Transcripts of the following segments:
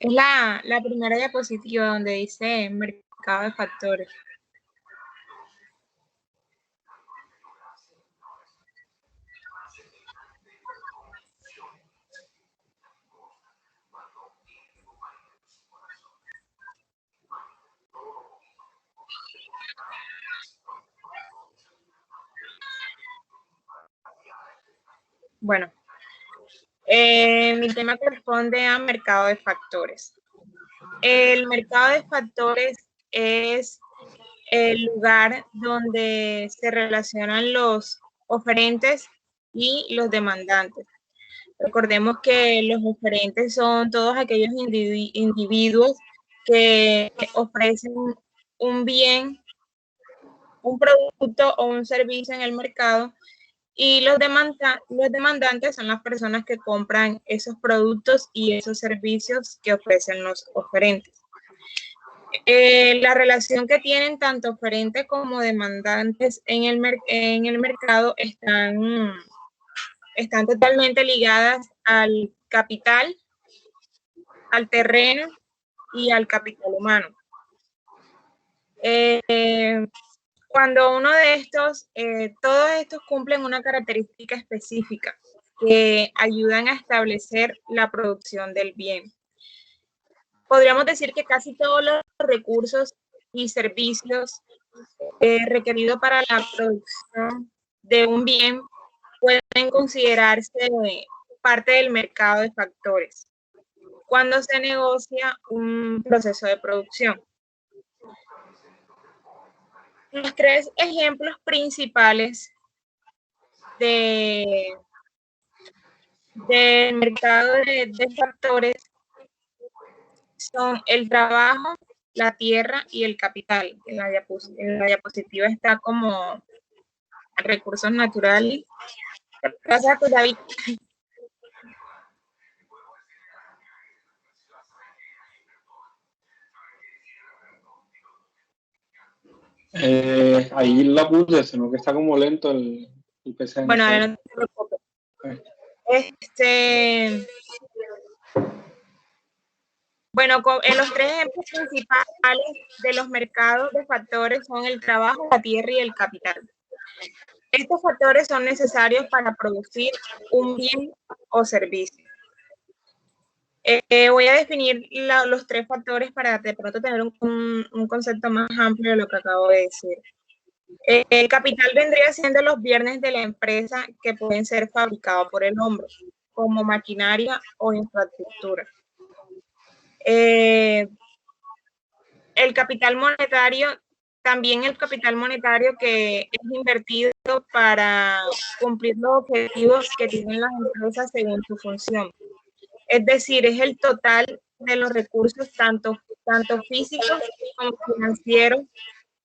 Es la primera diapositiva donde dice mercado de factores. Bueno, mi tema corresponde a mercado de factores. El mercado de factores es el lugar donde se relacionan los oferentes y los demandantes. Recordemos que los oferentes son todos aquellos individuos que ofrecen un bien, un producto o un servicio en el mercado, y los demandantes son las personas que compran esos productos y esos servicios que ofrecen los oferentes. La relación que tienen tanto oferentes como demandantes en el mercado están totalmente ligadas al capital, al terreno y al capital humano. Cuando uno de estos, todos estos cumplen una característica específica que ayudan a establecer la producción del bien. Podríamos decir que casi todos los recursos y servicios requeridos para la producción de un bien pueden considerarse parte del mercado de factores cuando se negocia un proceso de producción. Los tres ejemplos principales del mercado de factores son el trabajo, la tierra y el capital. En la diapositiva está como recursos naturales. Gracias, David. Ahí la puse, sino que está como lento el PC. Bueno, ahora no te preocupes. Bueno, los tres ejemplos principales de los mercados de factores son el trabajo, la tierra y el capital. Estos factores son necesarios para producir un bien o servicio. Voy a definir los tres factores para de pronto tener un concepto más amplio de lo que acabo de decir. El capital vendría siendo los bienes de la empresa que pueden ser fabricados por el hombre, como maquinaria o infraestructura. El capital monetario, también el capital monetario que es invertido para cumplir los objetivos que tienen las empresas según su función. Es decir, es el total de los recursos, tanto físicos como financieros,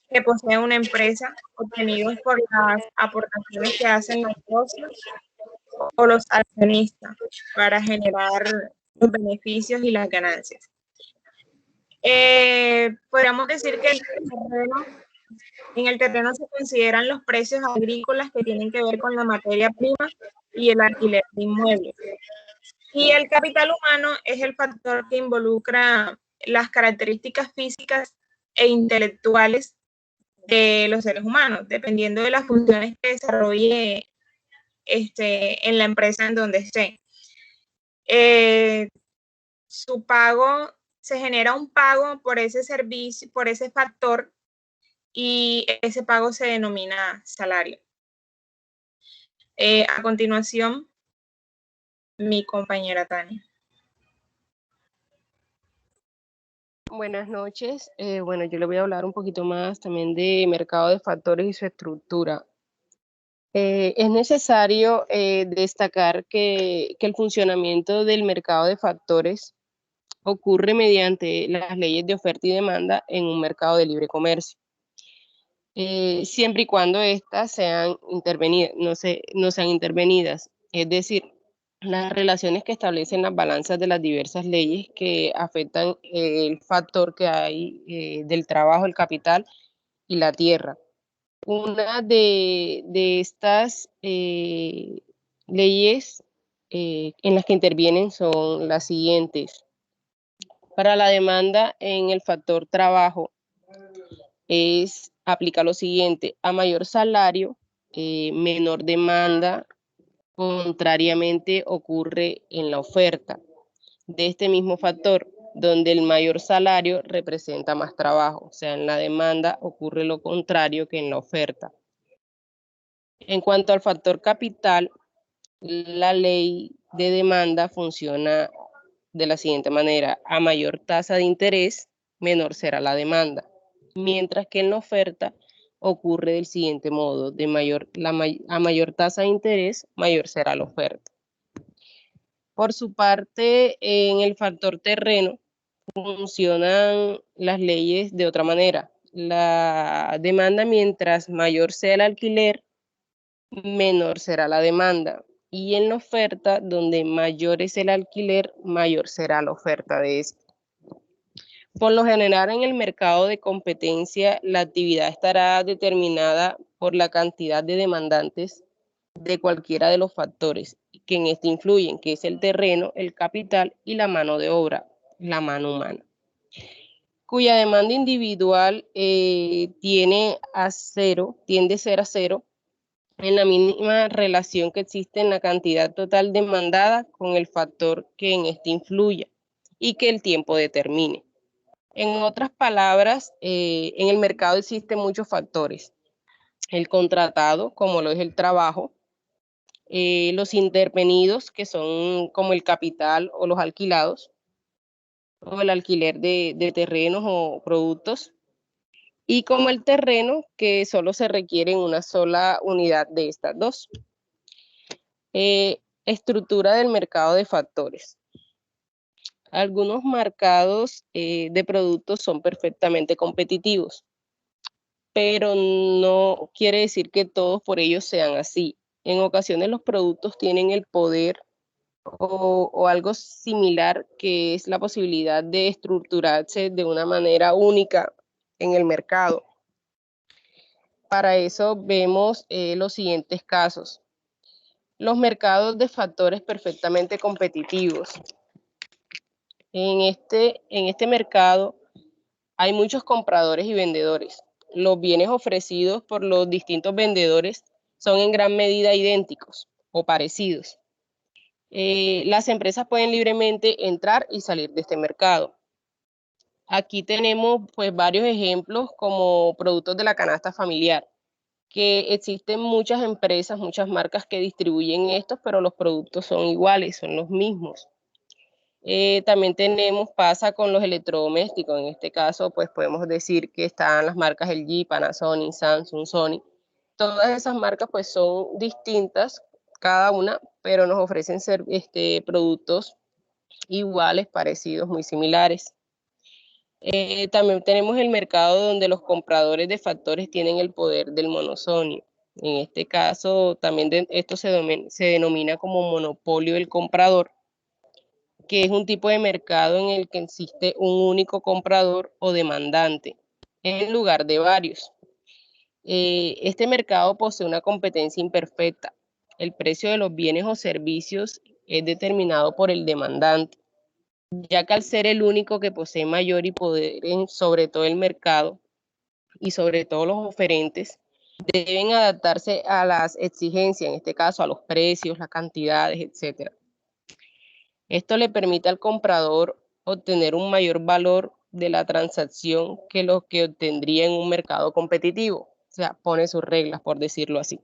que posee una empresa, obtenidos por las aportaciones que hacen los socios o los accionistas para generar los beneficios y las ganancias. Podríamos decir que en el terreno se consideran los precios agrícolas que tienen que ver con la materia prima y el alquiler de inmuebles. Y el capital humano es el factor que involucra las características físicas e intelectuales de los seres humanos, dependiendo de las funciones que desarrolle en la empresa en donde esté. Su pago, se genera un pago por ese servicio, por ese factor, y ese pago se denomina salario. A continuación, mi compañera Tania. Buenas noches. Bueno, yo le voy a hablar un poquito más también de mercado de factores y su estructura. Es necesario destacar que el funcionamiento del mercado de factores ocurre mediante las leyes de oferta y demanda en un mercado de libre comercio. Siempre y cuando éstas sean intervenidas, no sean intervenidas. Es decir, las relaciones que establecen las balanzas de las diversas leyes que afectan el factor que hay del trabajo, el capital y la tierra. Una de estas leyes en las que intervienen son las siguientes. Para la demanda en el factor trabajo aplica lo siguiente: a mayor salario, menor demanda, contrariamente ocurre en la oferta de este mismo factor, donde el mayor salario representa más trabajo. O sea, en la demanda ocurre lo contrario que en la oferta. En cuanto al factor capital, la ley de demanda funciona de la siguiente manera: a mayor tasa de interés, menor será la demanda, mientras que en la oferta ocurre del siguiente modo: a mayor tasa de interés, mayor será la oferta. Por su parte, en el factor terreno funcionan las leyes de otra manera. La demanda, mientras mayor sea el alquiler, menor será la demanda. Y en la oferta, donde mayor es el alquiler, mayor será la oferta de este. Por lo general, en el mercado de competencia, la actividad estará determinada por la cantidad de demandantes de cualquiera de los factores que en este influyen, que es el terreno, el capital y la mano de obra, la mano humana, cuya demanda individual tiende a ser a cero en la mínima relación que existe en la cantidad total demandada con el factor que en este influya y que el tiempo determine. En otras palabras, en el mercado existen muchos factores: el contratado, como lo es el trabajo, los intervenidos, que son como el capital o los alquilados, o el alquiler de terrenos o productos, y como el terreno, que solo se requiere en una sola unidad de estas dos. Estructura del mercado de factores. Algunos mercados de productos son perfectamente competitivos, pero no quiere decir que todos por ellos sean así. En ocasiones los productos tienen el poder o algo similar, que es la posibilidad de estructurarse de una manera única en el mercado. Para eso vemos los siguientes casos. Los mercados de factores perfectamente competitivos. En este mercado hay muchos compradores y vendedores. Los bienes ofrecidos por los distintos vendedores son en gran medida idénticos o parecidos. Las empresas pueden libremente entrar y salir de este mercado. Aquí tenemos pues varios ejemplos, como productos de la canasta familiar, que existen muchas empresas, muchas marcas que distribuyen estos, pero los productos son iguales, son los mismos. También pasa con los electrodomésticos. En este caso, pues podemos decir que están las marcas LG, Panasonic, Samsung, Sony. Todas esas marcas pues son distintas cada una, pero nos ofrecen productos iguales, parecidos, muy similares. También tenemos el mercado donde los compradores de factores tienen el poder del monosonio. En este caso, también esto se denomina como monopolio del comprador, que es un tipo de mercado en el que existe un único comprador o demandante, en lugar de varios. Este mercado posee una competencia imperfecta. El precio de los bienes o servicios es determinado por el demandante, ya que al ser el único que posee mayor y poder sobre todo el mercado y sobre todo los oferentes, deben adaptarse a las exigencias, en este caso a los precios, las cantidades, etc. Esto le permite al comprador obtener un mayor valor de la transacción que lo que obtendría en un mercado competitivo. O sea, pone sus reglas, por decirlo así.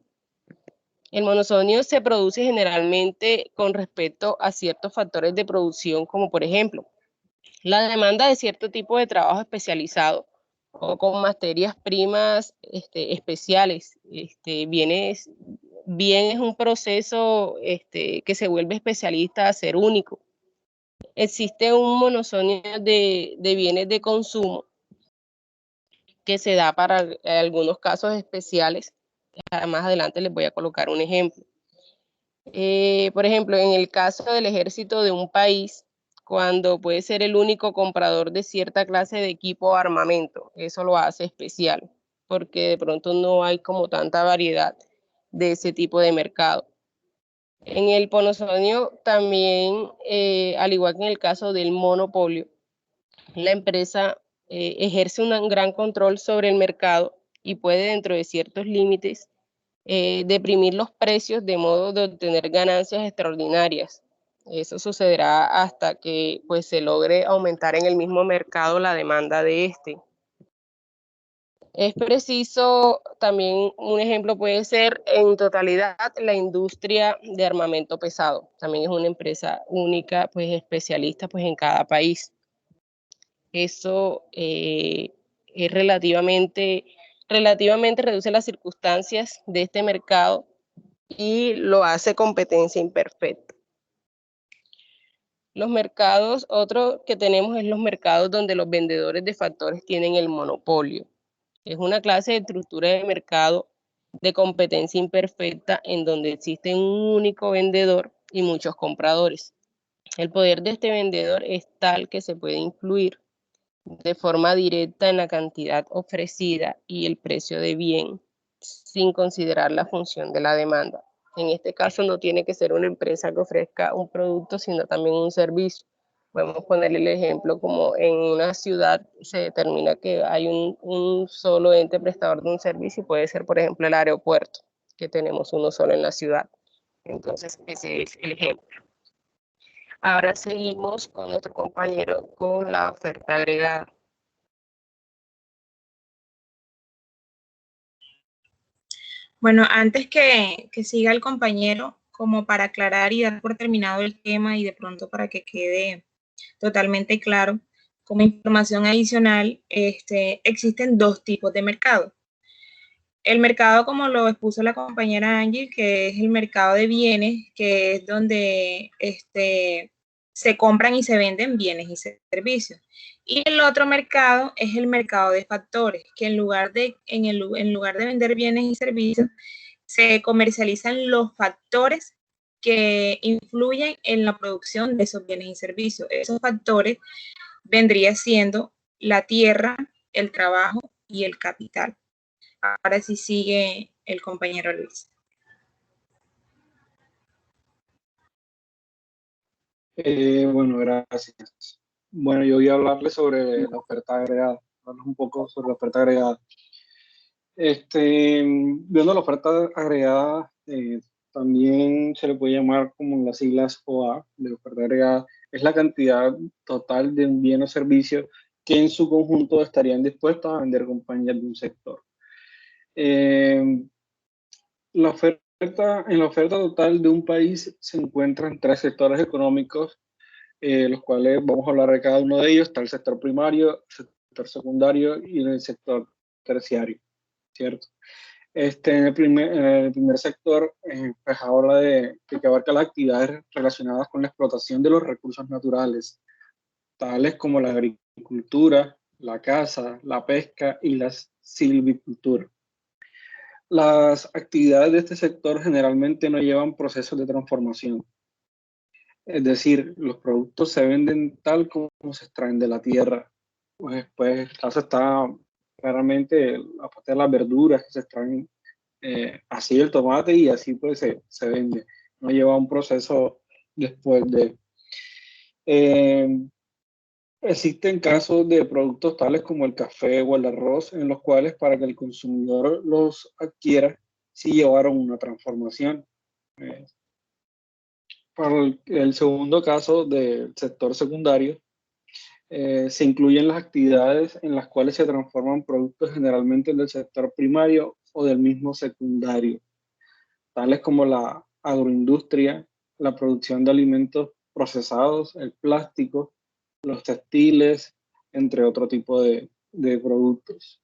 El monosonio se produce generalmente con respecto a ciertos factores de producción, como por ejemplo, la demanda de cierto tipo de trabajo especializado o con materias primas especiales. Bien es un proceso que se vuelve especialista a ser único. Existe un monosonio de bienes de consumo que se da para algunos casos especiales. Más adelante les voy a colocar un ejemplo. Por ejemplo, en el caso del ejército de un país, cuando puede ser el único comprador de cierta clase de equipo o armamento, eso lo hace especial, porque de pronto no hay como tanta variedad de ese tipo de mercado. En el monosonio también, al igual que en el caso del monopolio, la empresa ejerce un gran control sobre el mercado y puede, dentro de ciertos límites, deprimir los precios de modo de obtener ganancias extraordinarias. Eso sucederá hasta que pues, se logre aumentar en el mismo mercado la demanda de este. Es preciso, también un ejemplo puede ser en totalidad la industria de armamento pesado. También es una empresa única, pues especialista pues, en cada país. Eso es relativamente reduce las circunstancias de este mercado y lo hace competencia imperfecta. Los mercados, otro que tenemos es los mercados donde los vendedores de factores tienen el monopolio. Es una clase de estructura de mercado de competencia imperfecta en donde existe un único vendedor y muchos compradores. El poder de este vendedor es tal que se puede influir de forma directa en la cantidad ofrecida y el precio de bien, sin considerar la función de la demanda. En este caso no tiene que ser una empresa que ofrezca un producto, sino también un servicio. Podemos ponerle el ejemplo como en una ciudad se determina que hay un solo ente prestador de un servicio y puede ser, por ejemplo, el aeropuerto, que tenemos uno solo en la ciudad. Entonces, ese es el ejemplo. Ahora seguimos con nuestro compañero con la oferta agregada. Bueno, antes que siga el compañero, como para aclarar y dar por terminado el tema y de pronto para que quede totalmente claro, como información adicional, existen dos tipos de mercado. El mercado, como lo expuso la compañera Angie, que es el mercado de bienes, que es donde se compran y se venden bienes y servicios. Y el otro mercado es el mercado de factores, que en lugar de vender bienes y servicios, se comercializan los factores que influyen en la producción de esos bienes y servicios. Esos factores vendría siendo la tierra, el trabajo y el capital. Ahora sí sigue el compañero Luis. Bueno, gracias. Bueno, yo voy a hablarles sobre la oferta agregada, hablarles un poco sobre la oferta agregada. Viendo la oferta agregada, también se le puede llamar como las siglas OA, de oferta agregada, es la cantidad total de un bien o servicio que en su conjunto estarían dispuestos a vender compañías de un sector. En la oferta total de un país se encuentran tres sectores económicos, los cuales vamos a hablar de cada uno de ellos. Está el sector primario, el sector secundario y el sector terciario, ¿cierto? En el primer sector, pues habla de que abarca las actividades relacionadas con la explotación de los recursos naturales, tales como la agricultura, la caza, la pesca y la silvicultura. Las actividades de este sector generalmente no llevan procesos de transformación. Es decir, los productos se venden tal como se extraen de la tierra. Pues el caso está claramente la parte de las verduras que se extraen así el tomate y así pues se vende. No lleva un proceso después de... Existen casos de productos tales como el café o el arroz en los cuales para que el consumidor los adquiera sí llevaron una transformación. Para el segundo caso del sector secundario, se incluyen las actividades en las cuales se transforman productos generalmente del sector primario o del mismo secundario, tales como la agroindustria, la producción de alimentos procesados, el plástico, los textiles, entre otro tipo de productos.